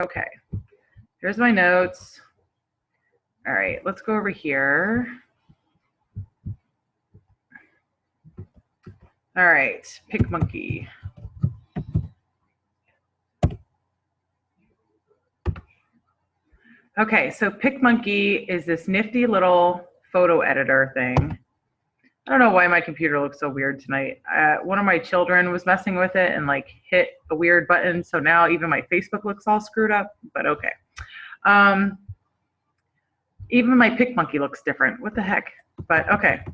Okay, here's my notes. All right, let's go over here. All right, PicMonkey. Okay, so PicMonkey is this nifty little photo editor thing. I don't know why my computer looks so weird tonight. One of my children was messing with it and like hit a weird button, so now even my Facebook looks all screwed up, but okay. Even my PicMonkey looks different. What the heck? But okay,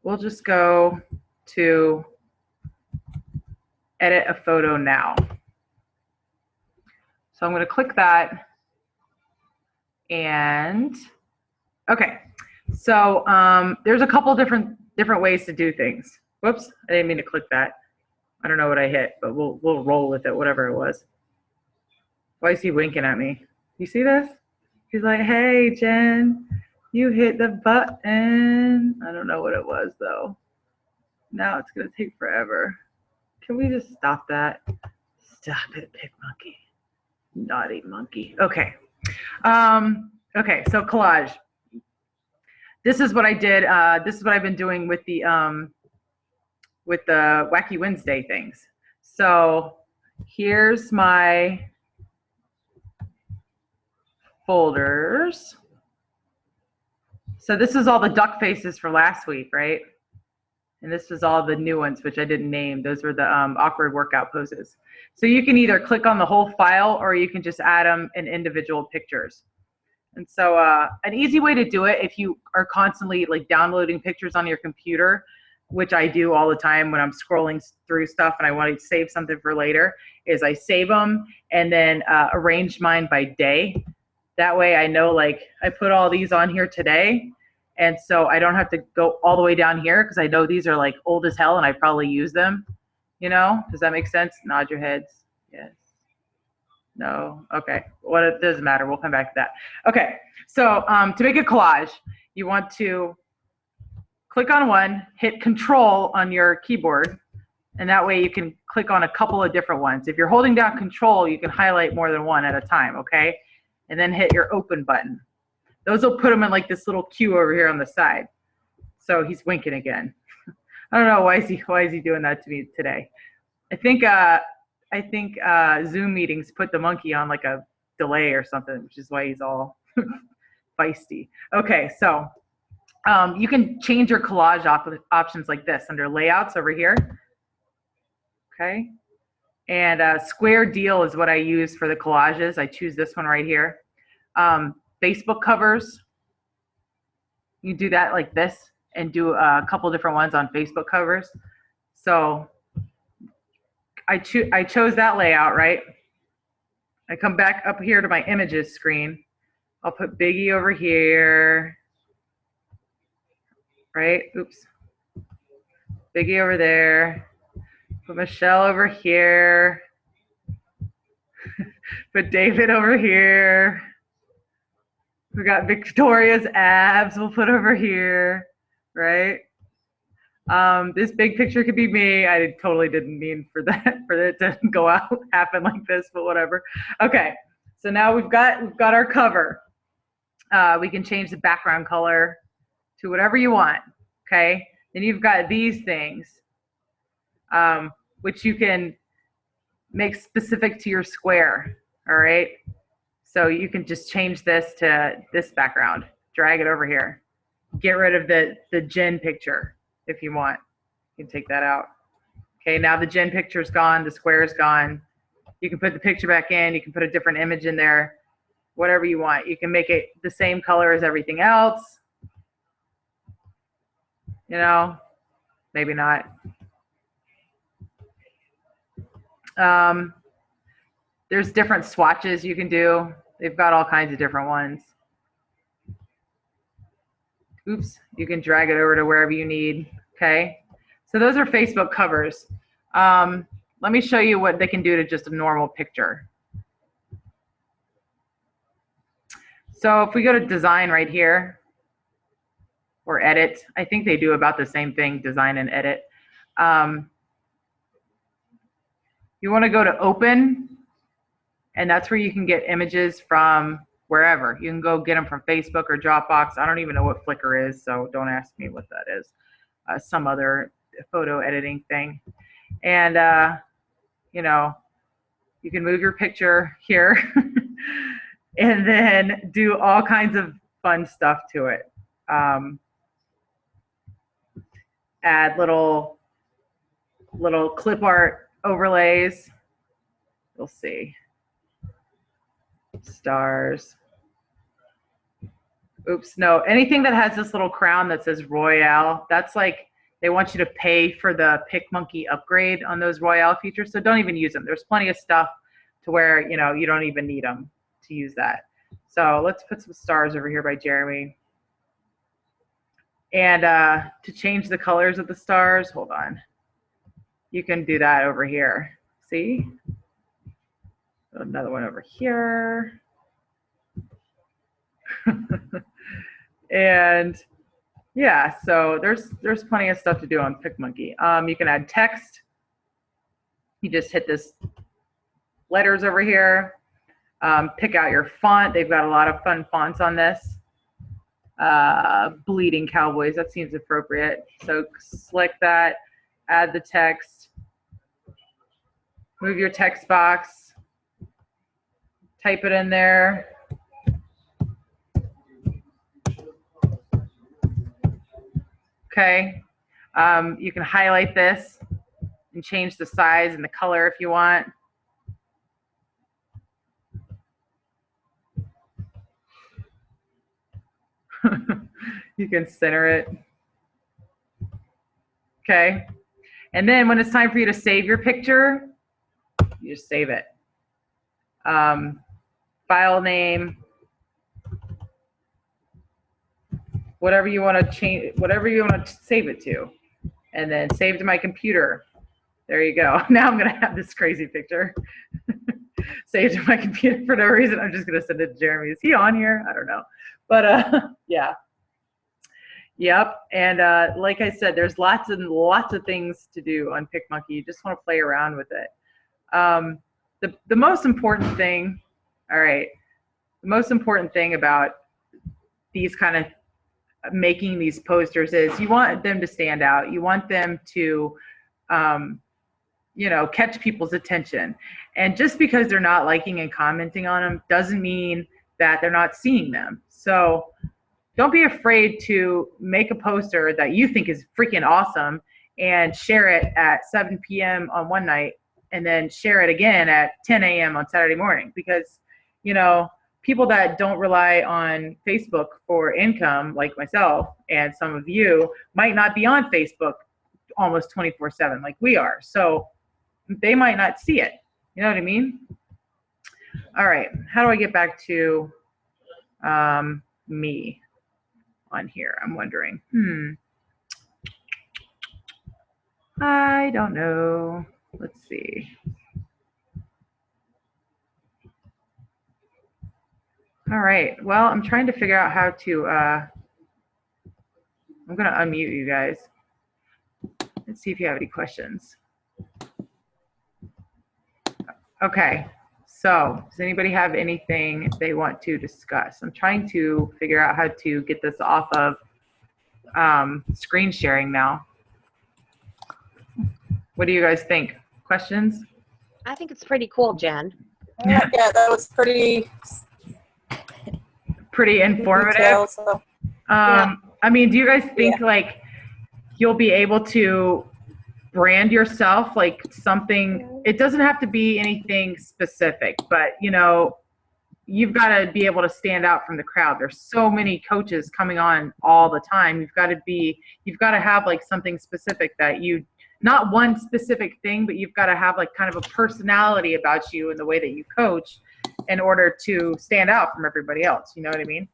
we'll just go to edit a photo now. So I'm going to click that. And okay, so there's a couple different ways to do things. Whoops, I didn't mean to click that. I don't know what I hit, but we'll roll with it, whatever it was. Why is he winking at me? You see this? He's like, hey, Jen, you hit the button. I don't know what it was, though. Now it's going to take forever. Can we just stop that? Stop it, PicMonkey. Naughty monkey. Okay. Okay, so collage. This is what I did. This is what I've been doing with the Wacky Wednesday things. So here's my folders. So this is all the duck faces for last week, right? And this was all the new ones, which I didn't name. Those were the awkward workout poses. So you can either click on the whole file or you can just add them in individual pictures. And so an easy way to do it, if you are constantly like downloading pictures on your computer, which I do all the time when I'm scrolling through stuff and I want to save something for later, is I save them and then arrange mine by day. That way I know, like, I put all these on here today, and so I don't have to go all the way down here because I know these are like old as hell and I probably use them. You know, does that make sense? Nod your heads. Yes. No. Okay. Well, it doesn't matter. We'll come back to that. Okay. So to make a collage, you want to click on one, hit Control on your keyboard, and that way you can click on a couple of different ones. If you're holding down Control, you can highlight more than one at a time, okay? And then hit your Open button. Those will put them in like this little queue over here on the side. So he's winking again. I don't know, why is he doing that to me today? I think Zoom meetings put the monkey on like a delay or something, which is why he's all feisty. Okay, so you can change your collage options like this under layouts over here. Okay, and square deal is what I use for the collages. I choose this one right here. Facebook covers, you do that like this and do a couple different ones on Facebook covers. So I chose that layout, right? I come back up here to my images screen. I'll put Biggie over here, right? Oops. Biggie over there. Put Michelle over here. Put David over here. We got Victoria's abs we'll put over here, right? This big picture could be me. I totally didn't mean for it to go out, happen like this, but whatever. Okay, so now we've got our cover. We can change the background color to whatever you want, okay? Then you've got these things, which you can make specific to your square, all right? So you can just change this to this background, drag it over here. Get rid of the Jen picture if you want. You can take that out. Okay, now the Jen picture is gone, the square is gone. You can put the picture back in, you can put a different image in there, whatever you want. You can make it the same color as everything else. You know, maybe not. There's different swatches you can do. They've got all kinds of different ones. Oops, you can drag it over to wherever you need, okay? So those are Facebook covers. Let me show you what they can do to just a normal picture. So if we go to design right here, or edit, I think they do about the same thing, design and edit. You wanna go to open, And that's where you can get images from wherever. You can go get them from Facebook or Dropbox. I don't even know what Flickr is, so don't ask me what that is. Some other photo editing thing. And, you can move your picture here and then do all kinds of fun stuff to it. Add little clip art overlays. You'll see. Stars. Oops, no. Anything that has this little crown that says Royale, that's like they want you to pay for the PicMonkey upgrade on those Royale features, so don't even use them. There's plenty of stuff to where, you don't even need them to use that. So let's put some stars over here by Jeremy. And to change the colors of the stars, hold on. You can do that over here. See? Another one over here. And yeah, so there's plenty of stuff to do on PicMonkey. You can add text. You just hit this letters over here. Pick out your font. They've got a lot of fun fonts on this. Bleeding Cowboys, that seems appropriate. So select that, add the text, move your text box, type it in there. Okay, you can highlight this and change the size and the color if you want. You can center it. Okay, and then when it's time for you to save your picture, you just save it. File name, whatever you want to change, whatever you want to save it to, and then save to my computer. There you go. Now I'm gonna have this crazy picture saved to my computer for no reason. I'm just gonna send it to Jeremy. Is he on here? I don't know, but yeah. Yep, and like I said, there's lots and lots of things to do on PicMonkey. You just want to play around with it. The most important thing, all right, the most important thing about these kind of making these posters is you want them to stand out. You want them to, catch people's attention. And just because they're not liking and commenting on them doesn't mean that they're not seeing them. So don't be afraid to make a poster that you think is freaking awesome and share it at 7 p.m. on one night and then share it again at 10 a.m. on Saturday morning, because, people that don't rely on Facebook for income, like myself and some of you, might not be on Facebook almost 24/7 like we are. So they might not see it. You know what I mean? All right. How do I get back to me on here? I'm wondering. I don't know. Let's see. All right. Well, I'm trying to figure out how to, I'm going to unmute you guys. Let's see if you have any questions. Okay. So does anybody have anything they want to discuss? I'm trying to figure out how to get this off of screen sharing now. What do you guys think? Questions? I think it's pretty cool, Jen. Yeah, that was pretty informative. detailed, so. I mean, do you guys think like you'll be able to brand yourself like something? It doesn't have to be anything specific, but you've got to be able to stand out from the crowd. There's so many coaches coming on all the time. You've got to have like something specific that not one specific thing, but you've got to have like kind of a personality about you and the way that you coach in order to stand out from everybody else. You know what I mean?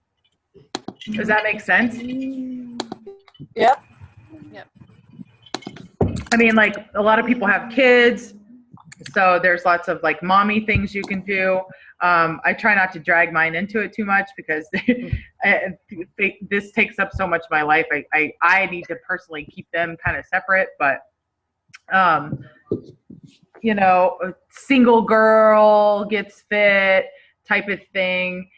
Does that make sense? Yep. I mean, like a lot of people have kids, so there's lots of like mommy things you can do. I try not to drag mine into it too much because this takes up so much of my life. I need to personally keep them kind of separate, but you know, a single girl gets fit type of thing.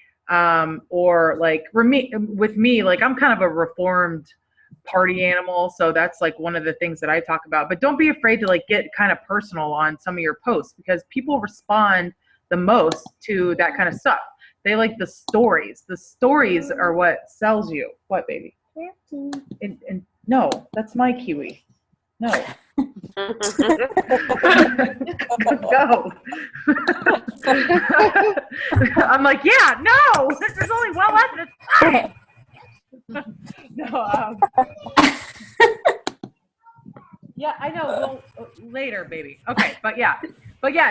Or like with me, like I'm kind of a reformed party animal. So that's like one of the things that I talk about. But don't be afraid to like get kind of personal on some of your posts because people respond the most to that kind of stuff. They like the stories. The stories are what sells you. What, baby? And no, that's my kiwi. No. Go. I'm like, yeah, no. There's only one left. It's fine. No. Yeah, I know. Well, later, baby. Okay, but yeah,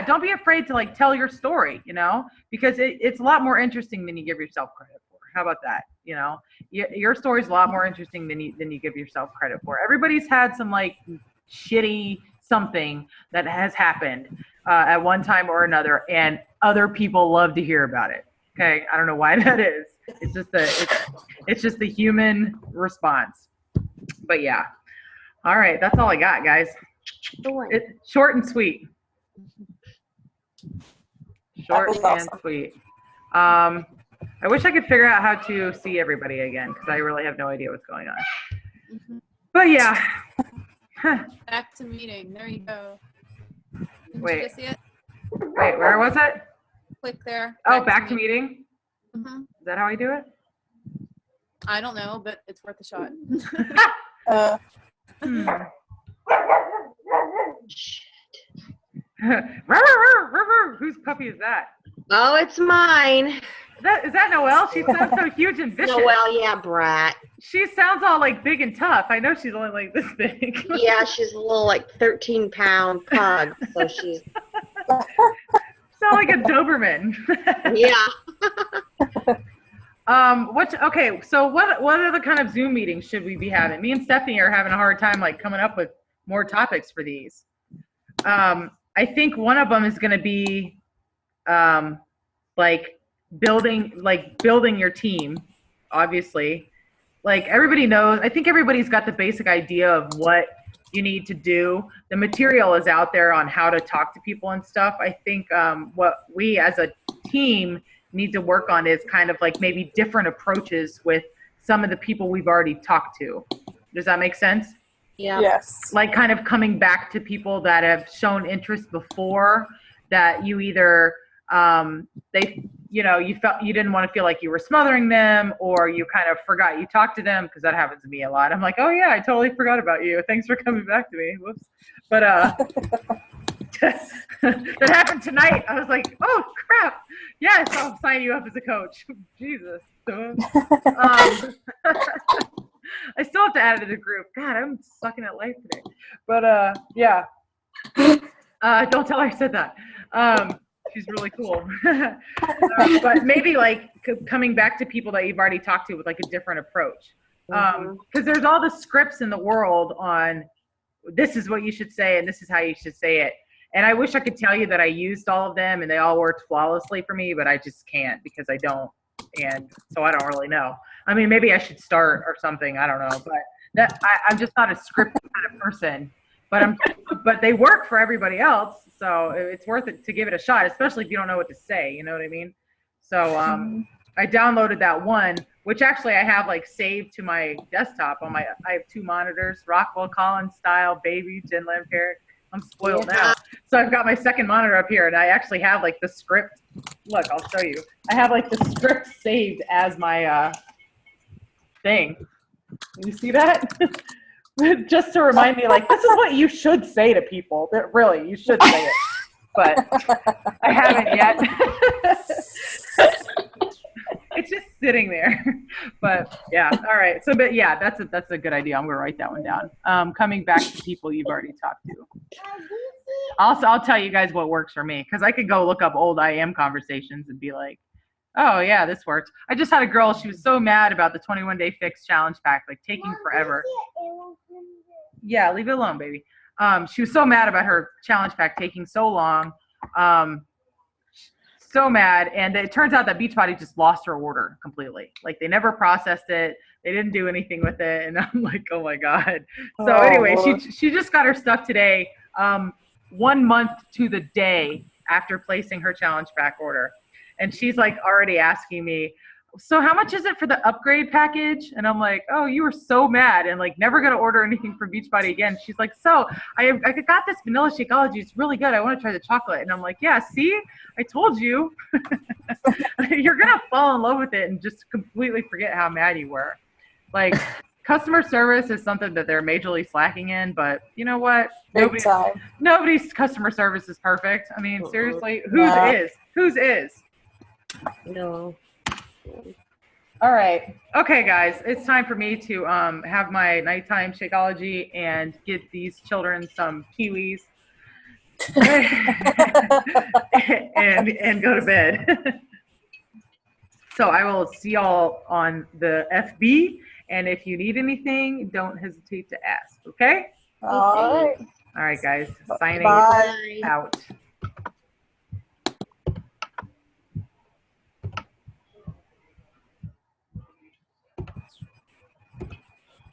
don't be afraid to like tell your story, you know, because it's a lot more interesting than you give yourself credit for. How about that? You know, your story's a lot more interesting than you give yourself credit for. Everybody's had some like shitty something that has happened at one time or another, and other people love to hear about it. Okay, I don't know why that is. It's just the human response. But yeah. All right, that's all I got, guys. It's short and sweet. Short and awesome. sweet. I wish I could figure out how to see everybody again because I really have no idea what's going on. Mm-hmm. But yeah. Back to meeting. There you go. Didn't Wait. you just see it? Wait, where was it? Click there. Oh, back to meeting? Mm-hmm. Is that how I do it? I don't know, but it's worth a shot. Whose puppy is that? Oh, it's mine. Is that Noelle? She sounds so huge and vicious. Noelle, yeah, brat. She sounds all like big and tough. I know she's only like this big. Yeah, she's a little like 13-pound pug, so she's. Sound like a Doberman. Yeah. Okay, so what other kind of Zoom meetings should we be having? Me and Stephanie are having a hard time like coming up with more topics for these. I think one of them is going to be like building your team, obviously. Like everybody knows, I think everybody's got the basic idea of what you need to do. The material is out there on how to talk to people and stuff. I think what we as a team need to work on is kind of like maybe different approaches with some of the people we've already talked to. Does that make sense? Yeah. Yes. Like kind of coming back to people that have shown interest before that you either you felt you didn't want to feel like you were smothering them, or you kind of forgot you talked to them, because that happens to me a lot. I'm like, oh yeah, I totally forgot about you. Thanks for coming back to me. Whoops. But that happened tonight. I was like, oh crap. Yes, I'll sign you up as a coach. Jesus. I still have to add it to the group. God, I'm sucking at life today. But yeah. Don't tell her I said that. She's really cool. But maybe like coming back to people that you've already talked to with like a different approach. Because there's all the scripts in the world on this is what you should say and this is how you should say it. And I wish I could tell you that I used all of them and they all worked flawlessly for me, but I just can't because I don't. And so I don't really know. I mean, maybe I should start or something. I don't know. But I'm just not a scripted kind of person. But they work for everybody else. So it's worth it to give it a shot, especially if you don't know what to say. You know what I mean? So I downloaded that one, which actually I have like saved to my desktop on I have 2 monitors, Rockwell Collins style, baby, Jen Lampert. I'm spoiled now. So I've got my second monitor up here and I actually have like the script. Look, I'll show you. I have like the script saved as my thing. You see that? Just to remind me, like, this is what you should say to people. That really, you should say it. But I haven't yet. It's just sitting there. But yeah, all right. So, but yeah, that's a good idea. I'm gonna write that one down. Coming back to people you've already talked to. I'll tell you guys what works for me, because I could go look up old IM conversations and be like, oh yeah, this works. I just had a girl, she was so mad about the 21-day fix challenge pack, like taking forever. Yeah, leave it alone, baby. She was so mad about her challenge pack taking so long. So mad. And it turns out that Beachbody just lost her order completely. Like they never processed it. They didn't do anything with it. And I'm like, oh my God. So anyway, she just got her stuff today. 1 month to the day after placing her challenge back order. And she's like already asking me, so how much is it for the upgrade package? And I'm like, oh, you were so mad and like never gonna order anything from Beachbody again. She's like, so I got this vanilla Shakeology. It's really good. I want to try the chocolate. And I'm like, yeah, see, I told you. You're gonna fall in love with it and just completely forget how mad you were. Like, customer service is something that they're majorly slacking in, but you know what? Big time. Nobody's customer service is perfect. I mean, seriously, whose No. is? Whose is? No. All right. Okay, guys, it's time for me to have my nighttime Shakeology and get these children some kiwis and go to bed. So I will see y'all on the FB, and if you need anything, don't hesitate to ask. Okay? All right. All right, guys. Signing Bye. Bye. out.